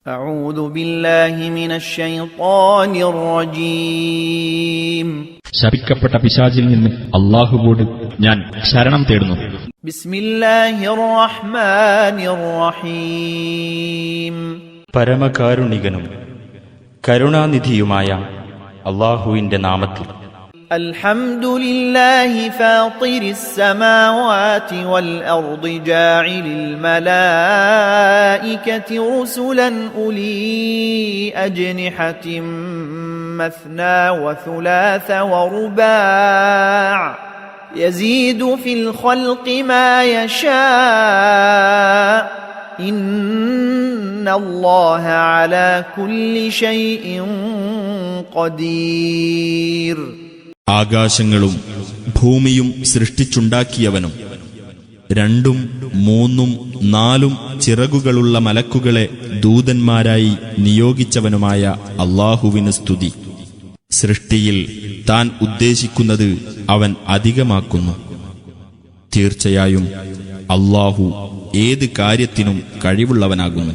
أعوذ بالله من الشيطان الرجيم. ശപിക്കപ്പെട്ട പിശാചിൽ നിന്ന് അല്ലാഹുവോട് ഞാൻ ശരണം തേടുന്നു. ബിസ്മില്ലാഹിർ റഹ്മാനിർ റഹീം. പരമകാരുണികനും കരുണാനിധിയുമായ അല്ലാഹുവിന്റെ നാമത്തിൽ. അൽഹംദുലില്ലാഹി ഫാത്തിരിസ് സമാവാതി വൽ അർദി ജാഇലിൽ മലായികതി റസുലൻ ഉലീ അജ്നിഹതിൻ മസ്നാ വസുലാസ വറുബാഅ യസീദു ഫിൽ ഖൽഖി മാ യശാ ഇന്നല്ലാഹ അലാ കുല്ലി ശൈഇൻ ഖദീർ. ആകാശങ്ങളും ഭൂമിയും സൃഷ്ടിച്ചുണ്ടാക്കിയവനും 2, 3, 4 ചിറകുകളുള്ള മലക്കുകളെ ദൂതന്മാരായി നിയോഗിച്ചവനുമായ അല്ലാഹുവിന് സ്തുതി. സൃഷ്ടിയിൽ താൻ ഉദ്ദേശിക്കുന്നത് അവൻ അധികമാക്കുന്നു. തീർച്ചയായും അല്ലാഹു ഏത് കാര്യത്തിനും കഴിവുള്ളവനാകുന്നു.